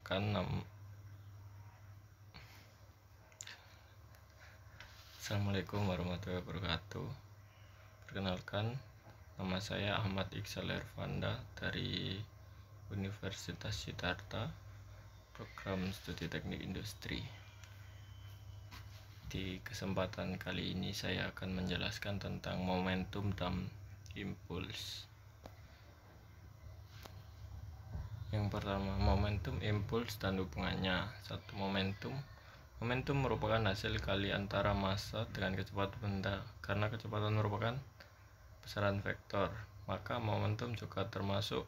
Assalamualaikum warahmatullahi wabarakatuh. Perkenalkan, nama saya Ahmad Iqsal Ervanda dari Universitas Siddhartha, program studi teknik industri. Di kesempatan kali ini saya akan menjelaskan tentang momentum dan impuls. Yang pertama, momentum, impuls, dan hubungannya. Satu, momentum merupakan hasil kali antara massa dengan kecepatan benda. Karena kecepatan merupakan besaran vektor, maka momentum juga termasuk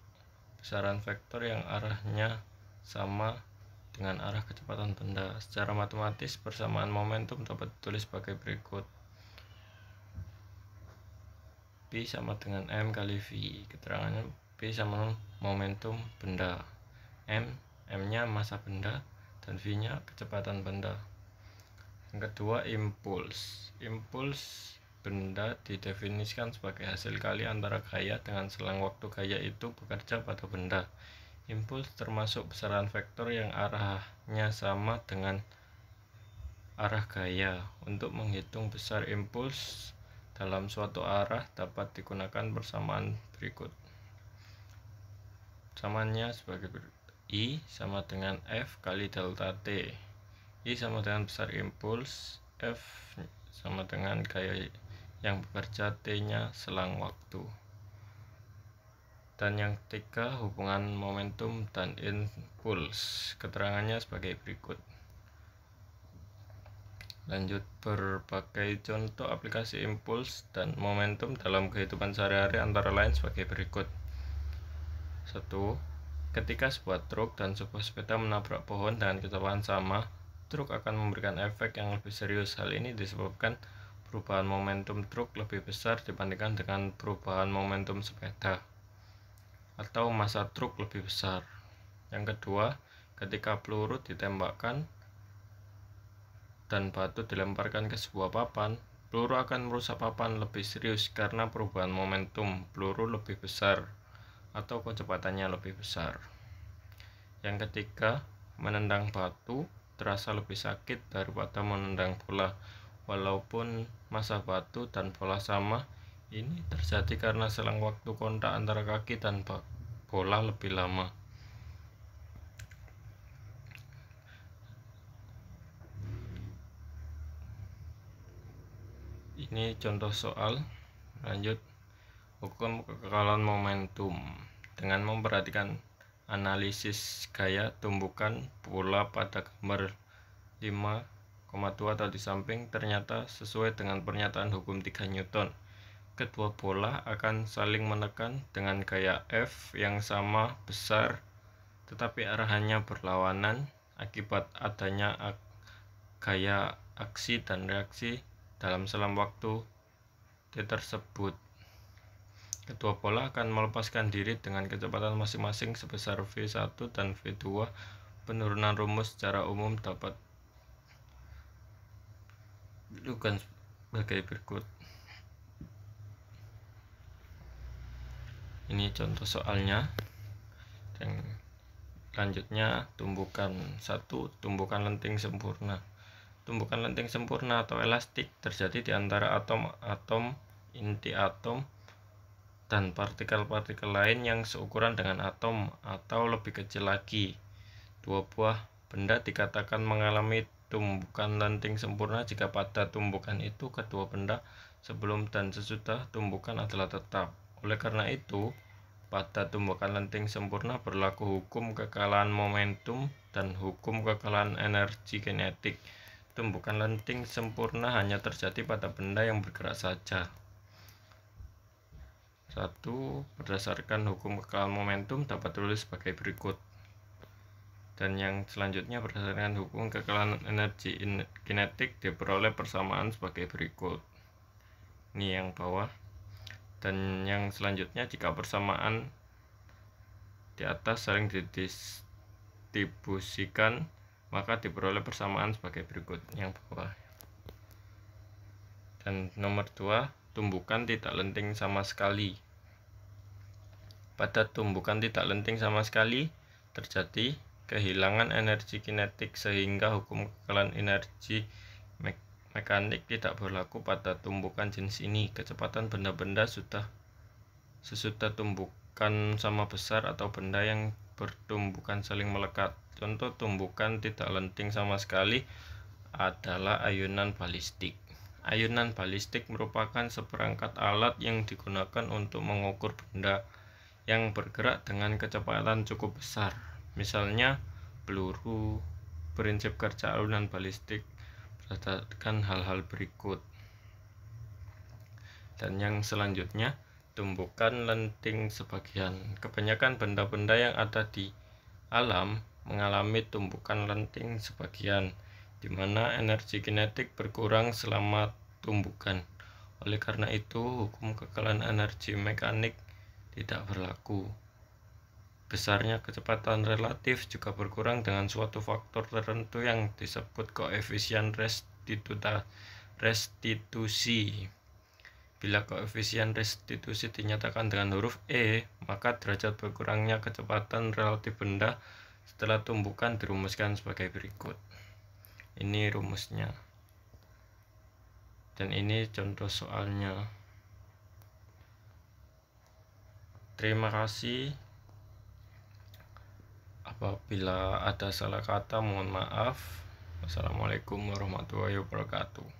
besaran vektor yang arahnya sama dengan arah kecepatan benda. Secara matematis, persamaan momentum dapat ditulis sebagai berikut: P sama dengan M kali V. Keterangannya, P sama momentum benda, M-nya massa benda, dan V-nya kecepatan benda. Yang kedua, impuls. Impuls benda didefinisikan sebagai hasil kali antara gaya dengan selang waktu gaya itu bekerja pada benda. Impuls termasuk besaran vektor yang arahnya sama dengan arah gaya. Untuk menghitung besar impuls dalam suatu arah dapat digunakan persamaan berikut. Samaannya sebagai berikut: I sama dengan F kali delta T. I sama dengan besar impuls, F sama dengan gaya yang bekerja, T-nya selang waktu. Dan yang ketiga, hubungan momentum dan impuls. Keterangannya sebagai berikut. Lanjut, berbagai contoh aplikasi impuls dan momentum dalam kehidupan sehari-hari antara lain sebagai berikut. 1. Ketika sebuah truk dan sebuah sepeda menabrak pohon dengan kecepatan sama, truk akan memberikan efek yang lebih serius. Hal ini disebabkan perubahan momentum truk lebih besar dibandingkan dengan perubahan momentum sepeda, atau massa truk lebih besar. Yang kedua, ketika peluru ditembakkan dan batu dilemparkan ke sebuah papan, peluru akan merusak papan lebih serius karena perubahan momentum peluru lebih besar atau kecepatannya lebih besar. Yang ketiga, menendang batu terasa lebih sakit daripada menendang bola. Walaupun massa batu dan bola sama, ini terjadi karena selang waktu kontak antara kaki dan bola lebih lama. Ini contoh soal. Lanjut, hukum kekekalan momentum. Dengan memperhatikan analisis gaya tumbukan bola pada gambar 5,2 atau di samping, ternyata sesuai dengan pernyataan hukum 3 Newton. Kedua bola akan saling menekan dengan gaya F yang sama besar, tetapi arahannya berlawanan akibat adanya gaya aksi dan reaksi dalam selang waktu T tersebut. Kedua bola akan melepaskan diri dengan kecepatan masing-masing sebesar V1 dan V2. Penurunan rumus secara umum dapat dilakukan sebagai berikut. Ini contoh soalnya. Dan selanjutnya, tumbukan 1. Tumbukan lenting sempurna. Tumbukan lenting sempurna atau elastik terjadi di antara atom, inti atom, dan partikel-partikel lain yang seukuran dengan atom atau lebih kecil lagi. Dua buah benda dikatakan mengalami tumbukan lenting sempurna jika pada tumbukan itu kedua benda sebelum dan sesudah tumbukan adalah tetap. Oleh karena itu, pada tumbukan lenting sempurna berlaku hukum kekekalan momentum dan hukum kekekalan energi kinetik. Tumbukan lenting sempurna hanya terjadi pada benda yang bergerak saja. 1. Berdasarkan hukum kekekalan momentum dapat ditulis sebagai berikut. Dan yang selanjutnya, berdasarkan hukum kekekalan energi kinetik diperoleh persamaan sebagai berikut. Ini yang bawah. Dan yang selanjutnya, jika persamaan di atas saling didistribusikan, maka diperoleh persamaan sebagai berikut. Yang bawah. Dan nomor 2, tumbukan tidak lenting sama sekali. Pada tumbukan tidak lenting sama sekali terjadi kehilangan energi kinetik sehingga hukum kekekalan energi mekanik tidak berlaku pada tumbukan jenis ini. Kecepatan benda-benda sesudah tumbukan sama besar atau benda yang bertumbukan saling melekat. Contoh tumbukan tidak lenting sama sekali adalah ayunan balistik. Ayunan balistik merupakan seperangkat alat yang digunakan untuk mengukur benda yang bergerak dengan kecepatan cukup besar. Misalnya peluru. Prinsip kerja ayunan balistik berdasarkan hal-hal berikut. Dan yang selanjutnya, tumbukan lenting sebagian. Kebanyakan benda-benda yang ada di alam mengalami tumbukan lenting sebagian, di mana energi kinetik berkurang selama tumbukan. Oleh karena itu, hukum kekekalan energi mekanik tidak berlaku. Besarnya kecepatan relatif juga berkurang dengan suatu faktor tertentu yang disebut koefisien restitusi. Bila koefisien restitusi dinyatakan dengan huruf E, maka derajat berkurangnya kecepatan relatif benda setelah tumbukan dirumuskan sebagai berikut. Ini rumusnya. Dan ini contoh soalnya. Terima kasih. Apabila ada salah kata, mohon maaf. Wassalamualaikum warahmatullahi wabarakatuh.